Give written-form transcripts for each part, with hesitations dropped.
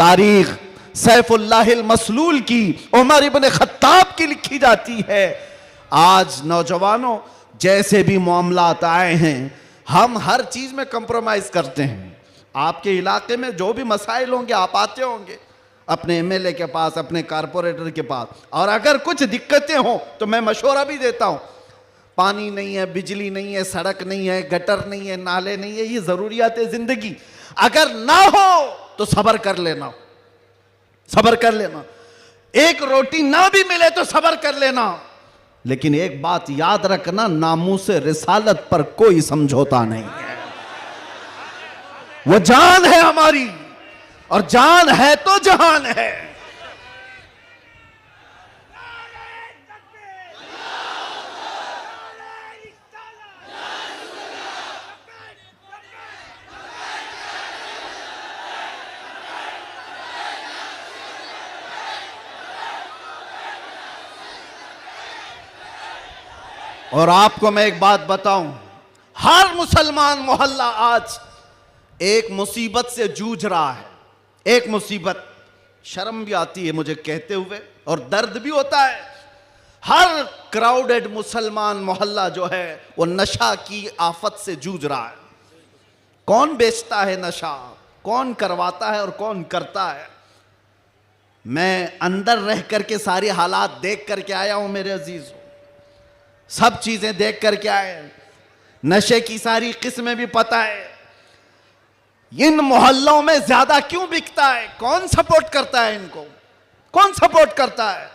तारीख सैफुल्लाहिल मसलूल की, उमर इब्न खत्ताब की लिखी जाती है। आज नौजवानों, जैसे भी मामलात आए हैं, हम हर चीज में कंप्रोमाइज करते हैं। आपके इलाके में जो भी मसाइल होंगे, आप आते होंगे अपने एमएलए के पास, अपने कारपोरेटर के पास, और अगर कुछ दिक्कतें हो तो मैं मशवरा भी देता हूं। पानी नहीं है, बिजली नहीं है, सड़क नहीं है, गटर नहीं है, नाले नहीं है, ये जरूरियात है जिंदगी। अगर ना हो तो सब्र कर लेना, सब्र कर लेना। एक रोटी ना भी मिले तो सब्र कर लेना, लेकिन एक बात याद रखना, नामूस रिसालत पर कोई समझौता नहीं है। वो जान है हमारी, और जान है तो जहान है। और आपको मैं एक बात बताऊं, हर मुसलमान मोहल्ला आज एक मुसीबत से जूझ रहा है। एक मुसीबत, शर्म भी आती है मुझे कहते हुए और दर्द भी होता है। हर क्राउडेड मुसलमान मोहल्ला जो है वो नशा की आफत से जूझ रहा है। कौन बेचता है नशा, कौन करवाता है और कौन करता है। मैं अंदर रह करके सारे हालात देख करके आया हूं मेरे अजीज, सब चीजें देख करके आए, नशे की सारी किस्में भी पता है। इन मोहल्लों में ज्यादा क्यों बिकता है, कौन सपोर्ट करता है इनको, कौन सपोर्ट करता है?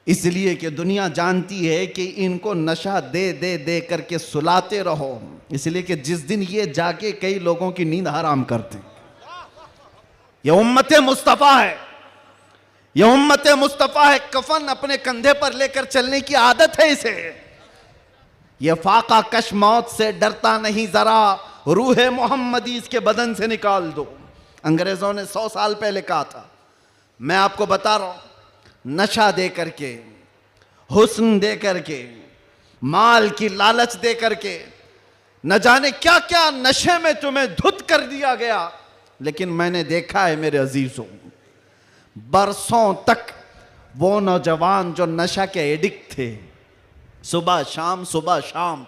इसलिए कि दुनिया जानती है कि इनको नशा दे दे दे करके सुलाते रहो, इसलिए कि जिस दिन ये जाके कई लोगों की नींद हराम करते। ये उम्मत मुस्तफा है, ये उम्मत मुस्तफा है। कफन अपने कंधे पर लेकर चलने की आदत है इसे। ये फाका कश मौत से डरता नहीं जरा, रूह मोहम्मदी इसके बदन से निकाल दो। अंग्रेजों ने 100 साल पहले कहा था। मैं आपको बता रहा हूं, नशा दे करके, हुस्न दे करके, माल की लालच दे करके, न जाने क्या क्या नशे में तुम्हें धुत कर दिया गया। लेकिन मैंने देखा है मेरे अजीजों, बरसों तक वो नौजवान जो नशा के एडिक्ट थे, सुबह शाम सुबह शाम,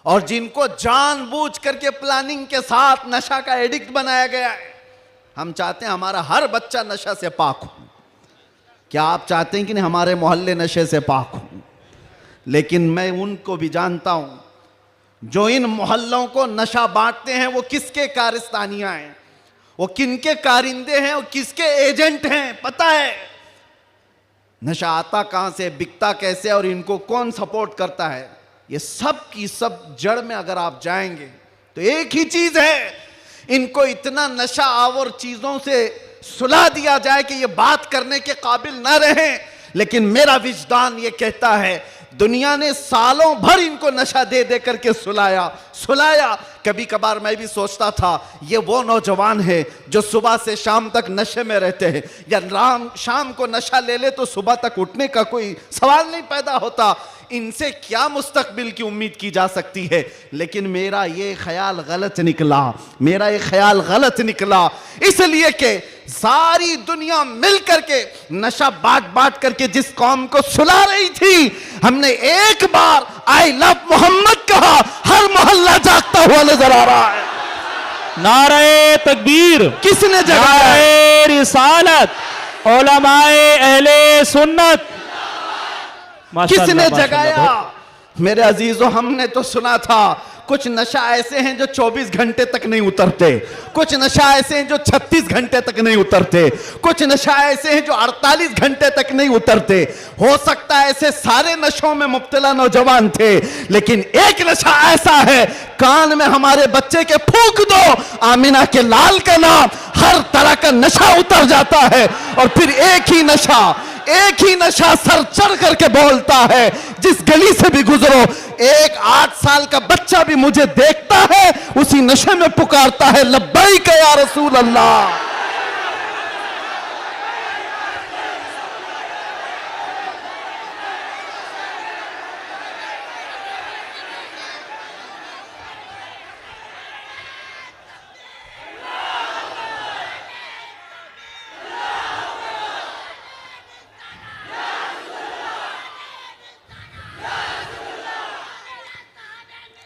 और जिनको जानबूझ करके प्लानिंग के साथ नशा का एडिक्ट बनाया गया है। हम चाहते हैं हमारा हर बच्चा नशा से पाक हो। क्या आप चाहते हैं कि नहीं हमारे मोहल्ले नशे से पाक हो? लेकिन मैं उनको भी जानता हूं जो इन मोहल्लों को नशा बांटते हैं, वो किसके कारस्तानियां हैं, वो किनके कारिंदे हैं और किसके एजेंट हैं, पता है। नशा आता कहां से, बिकता कैसे, और इनको कौन सपोर्ट करता है, ये सब की सब जड़ में अगर आप जाएंगे तो एक ही चीज है, इनको इतना नशा आवर चीजों से सुला दिया जाए कि ये बात करने के काबिल ना रहे। लेकिन मेरा विजदान ये कहता है, दुनिया ने सालों भर इनको नशा दे दे करके सुलाया सुलाया। कभी कभार मैं भी सोचता था ये वो नौजवान है जो सुबह से शाम तक नशे में रहते हैं, या शाम को नशा ले ले तो सुबह तक उठने का कोई सवाल नहीं पैदा होता। इनसे क्या मुस्तकबिल की उम्मीद की जा सकती है? लेकिन मेरा ये ख्याल गलत निकला, मेरा ये ख्याल गलत निकला, इसलिए कि सारी दुनिया मिल करके नशा बांट बांट करके जिस कौम को सुला रही थी, हमने एक बार आई लव मोहम्मद कहा, हर मोहल्ला जागता हुआ नजर आ रहा है। नारे तकबीर किसने जगाया? नारे रिसालत, उलमाए अहले सुन्नत, किसने जगाया? मेरे अजीजों, हमने तो सुना था कुछ नशा ऐसे हैं जो 24 घंटे तक नहीं उतरते, कुछ नशा ऐसे हैं जो 36 घंटे तक नहीं उतरते, कुछ नशा ऐसे हैं जो 48 घंटे तक नहीं उतरते। हो सकता है ऐसे सारे नशों में मुब्तला नौजवान थे, लेकिन एक नशा ऐसा है, कान में हमारे बच्चे के फूंक दो आमिना के लाल का नाम, हर तरह का नशा उतर जाता है। और फिर एक ही नशा सर चढ़ करके बोलता है, जिस गली से भी गुजरो, एक 8 साल का बच्चा भी मुझे देखता है, उसी नशे में पुकारता है, लब्बैक या रसूल अल्लाह।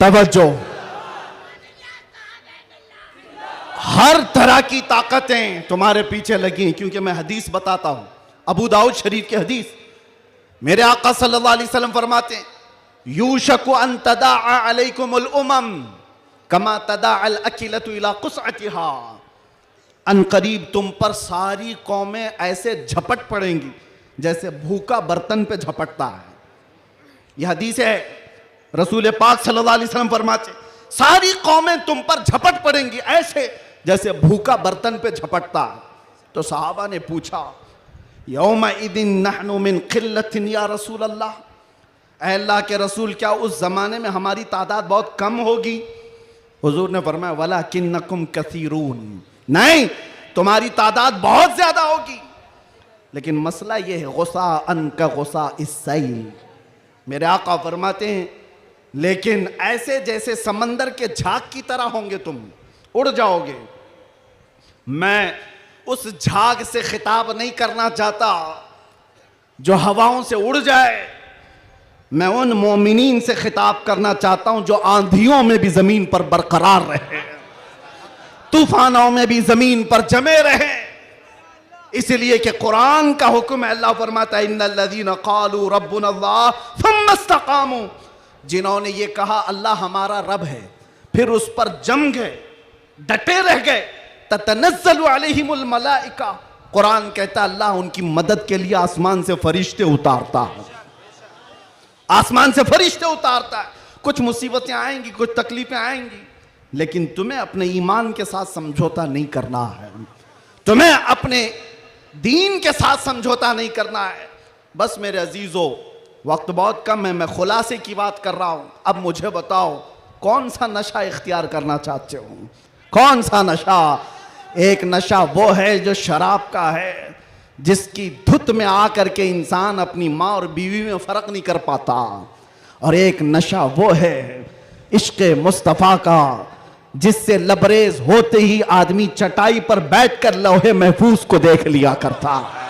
तवज्जो, हर तरह की ताकतें तुम्हारे पीछे लगी, क्योंकि मैं हदीस बताता हूं, अबू दाऊद शरीफ की हदीस। मेरे आका सल्लल्लाहु अलैहि वसल्लम फरमाते हैं, यूशकु अन तदाअ अलैकुमुल उमम कमा तदाअल अकिलतु इला कुसअतिहा। अन करीब तुम पर सारी कौमें ऐसे झपट पड़ेंगी जैसे भूखा बर्तन पे झपटता है। यह हदीस है, रसूल पाक सल्लल्लाहु अलैहि वसल्लम फरमाते, सारी कौमें तुम पर झपट पड़ेंगी ऐसे जैसे भूखा बर्तन पे झपटता है। तो सहाबा ने पूछा, यौमइदिन नहनु मिन क़िल्लतिन या रसूल अल्लाह, ऐ अल्लाह के रसूल क्या उस जमाने में हमारी तादाद बहुत कम होगी? हुजूर ने फरमाया, वलाकिन्नकुम कसीरून, नहीं तुम्हारी तादाद बहुत ज्यादा होगी, लेकिन मसला यह है गुस्सा अन का गुस्सा इस्सैल। मेरे आका फरमाते हैं, लेकिन ऐसे जैसे समंदर के झाग की तरह होंगे, तुम उड़ जाओगे। मैं उस झाग से खिताब नहीं करना चाहता जो हवाओं से उड़ जाए, मैं उन मोमिनीन से खिताब करना चाहता हूं जो आंधियों में भी जमीन पर बरकरार रहे, तूफानों में भी जमीन पर जमे रहे। इसलिए कि कुरान का हुक्म है, अल्लाह फरमाता है, इन्नल्लज़ीना क़ालू रब्बुनल्लाह थुम्मा इस्तक़ामू, जिन्होंने ये कहा अल्लाह हमारा रब है, फिर उस पर जम गए, डटे रह गए, ततनज़्ज़लु अलैहिमुल मलाइका, कुरान कहता है अल्लाह उनकी मदद के लिए आसमान से फरिश्ते उतारता है, आसमान से फरिश्ते उतारता है। कुछ मुसीबतें आएंगी, कुछ तकलीफें आएंगी, लेकिन तुम्हें अपने ईमान के साथ समझौता नहीं करना है, तुम्हें अपने दीन के साथ समझौता नहीं करना है। बस मेरे अजीजों, वक्त बहुत कम है, मैं खुलासे की बात कर रहा हूं। अब मुझे बताओ, कौन सा नशा इख्तियार करना चाहते हो? कौन सा नशा? एक नशा वो है जो शराब का है, जिसकी धुत में आकर के इंसान अपनी माँ और बीवी में फर्क नहीं कर पाता, और एक नशा वो है इश्क मुस्तफ़ा का, जिससे लबरेज होते ही आदमी चटाई पर बैठकर लौहे महफूज को देख लिया करता है।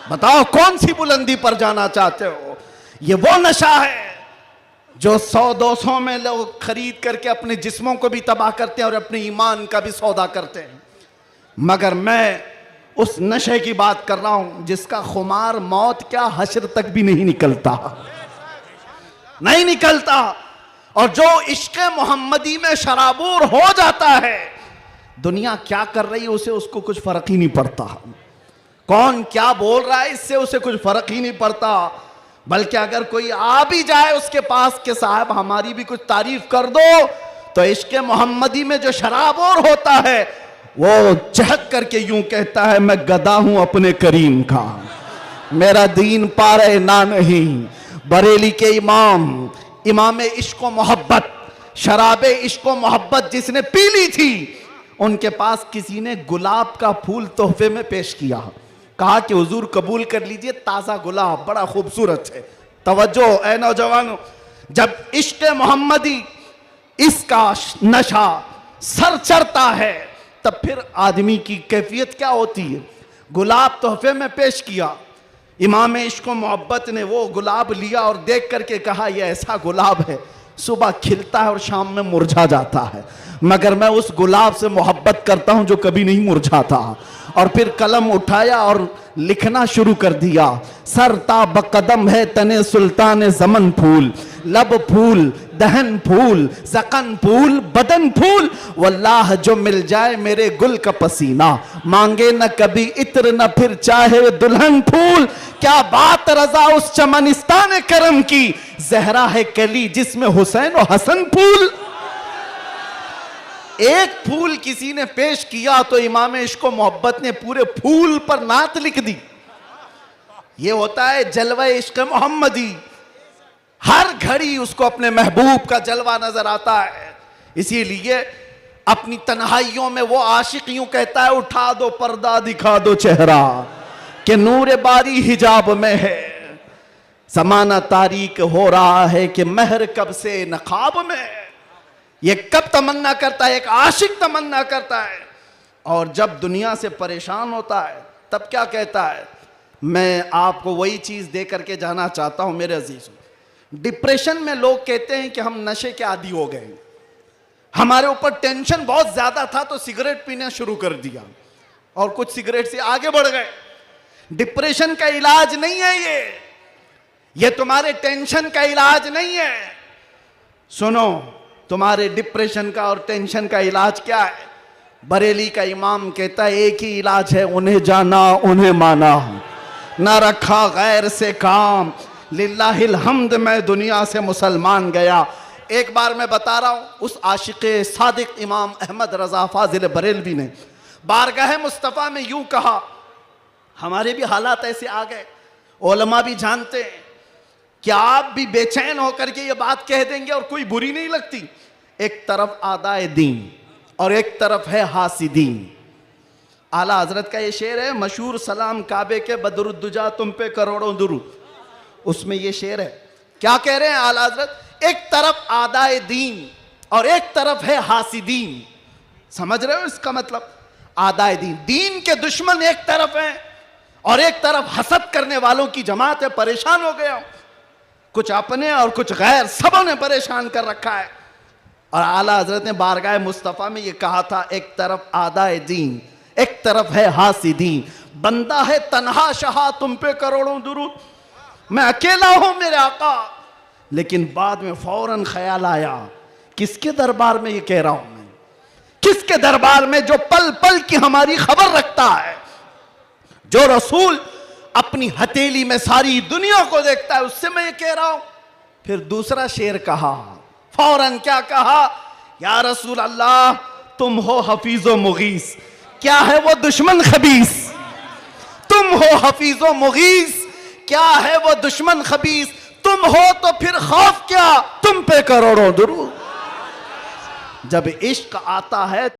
बताओ कौन सी बुलंदी पर जाना चाहते हो? ये वो नशा है जो 100-200 में लोग खरीद करके अपने जिस्मों को भी तबाह करते हैं और अपने ईमान का भी सौदा करते हैं। मगर मैं उस नशे की बात कर रहा हूं जिसका खुमार मौत क्या हश्र तक भी नहीं निकलता, नहीं निकलता, और जो इश्क मोहम्मदी में शराबूर हो जाता है, दुनिया क्या कर रही है उसे उसको कुछ फर्क ही नहीं पड़ता, कौन क्या बोल रहा है इससे उसे कुछ फर्क ही नहीं पड़ता। बल्कि अगर कोई आ भी जाए उसके पास के साहब हमारी भी कुछ तारीफ कर दो, तो इश्क मोहम्मदी में जो शराबूर होता है वो चहक करके यूं कहता है, मैं गदा हूं अपने करीम का, मेरा दीन पारे ना नहीं। बरेली के इमाम इश्क मोहब्बत, शराबे इश्क मोहब्बत जिसने पी ली थी, उनके पास किसी ने गुलाब का फूल तोहफे में पेश किया, कहा कि हुजूर कबूल कर लीजिए, ताज़ा गुलाब बड़ा खूबसूरत है। तवज्जो ऐ नौजवानों, जब इश्क मोहम्मदी इसका नशा सर चढ़ता है तब फिर आदमी की कैफियत क्या होती है। गुलाब तोहफे में पेश किया, इमाम इश्क मोहब्बत ने वो गुलाब लिया और देख करके कहा यह ऐसा गुलाब है सुबह खिलता है और शाम में मुरझा जाता है, मगर मैं उस गुलाब से मोहब्बत करता हूं जो कभी नहीं मुरझाता। और फिर कलम उठाया और लिखना शुरू कर दिया, सरता बकदम है तने सुल्तान जमन फूल, लब फूल दहन फूल जकन फूल बदन फूल, वल्लाह जो मिल जाए मेरे गुल का पसीना, मांगे न कभी इत्र न फिर चाहे दुल्हन फूल। क्या बात रजा उस चमनिस्तान करम की, जहरा है कली जिसमें हुसैन और हसन फूल। एक फूल किसी ने पेश किया तो इमाम इश्क मोहब्बत ने पूरे फूल पर नात लिख दी। ये होता है जलवा इश्क मोहम्मदी, हर घड़ी उसको अपने महबूब का जलवा नजर आता है। इसीलिए अपनी तन्हाइयों में वो आशिक यूं कहता है, उठा दो पर्दा दिखा दो चेहरा कि नूर बारी हिजाब में है, समाना तारीक हो रहा है कि महर कब से नकाब में है। ये कब तमन्ना करता है, एक आशिक तमन्ना करता है, और जब दुनिया से परेशान होता है तब क्या कहता है, मैं आपको वही चीज दे करके जाना चाहता हूं मेरे अजीजों। डिप्रेशन में लोग कहते हैं कि हम नशे के आदी हो गए, हमारे ऊपर टेंशन बहुत ज्यादा था तो सिगरेट पीना शुरू कर दिया और कुछ सिगरेट से आगे बढ़ गए। डिप्रेशन का इलाज नहीं है ये तुम्हारे टेंशन का इलाज नहीं है। सुनो, तुम्हारे डिप्रेशन का और टेंशन का इलाज क्या है? बरेली का इमाम कहता है एक ही इलाज है, उन्हें जाना उन्हें माना, ना रखा गैर से काम, लिल्लाहिल हम्द मैं दुनिया से मुसलमान गया। एक बार मैं बता रहा हूं, उस आशिक़े सादिक इमाम अहमद रजा फाजिल बरेलवी ने बारगाह मुस्तफ़ा में यूं कहा, हमारे भी हालात ऐसे आ गए, उलमा भी जानते हैं कि आप भी बेचैन होकर के ये बात कह देंगे और कोई बुरी नहीं लगती। एक तरफ आदाए दीन और एक तरफ है हासिदीन। आला हजरत का ये शेर है मशहूर, सलाम काबे के बदरुद्दुजा तुम पे करोड़ों दुरूद, उसमें ये शेर है। क्या कह रहे हैं आला हजरत? एक तरफ आदाए दीन और एक तरफ है हासिदीन। समझ रहे हो इसका मतलब? आदाए दीन, दीन के दुश्मन एक तरफ हैं और एक तरफ हसद करने वालों की जमात है। परेशान हो गया, कुछ अपने और कुछ गैर, सबों ने परेशान कर रखा है। और आला हजरत ने बारगाह मुस्तफ़ा में ये कहा था, एक तरफ आदाए दीन एक तरफ है हासिदीन। बंदा है तन्हा शहा तुम पे करोड़ों दुरूद, मैं अकेला हूं मेरे आका। लेकिन बाद में फौरन ख्याल आया, किसके दरबार में ये कह रहा हूं मैं? किसके दरबार में जो पल पल की हमारी खबर रखता है, जो रसूल अपनी हथेली में सारी दुनिया को देखता है, उससे मैं ये कह रहा हूं। फिर दूसरा शेर कहा, फौरन क्या कहा? या रसूल अल्लाह तुम हो हफीजो मुगीस। क्या है वो दुश्मन खबीस? तुम हो हफीजो मुगीस, क्या है वो दुश्मन खबीस? तुम हो तो फिर खौफ क्या, तुम पे करोड़ों दुरूद। जब इश्क आता है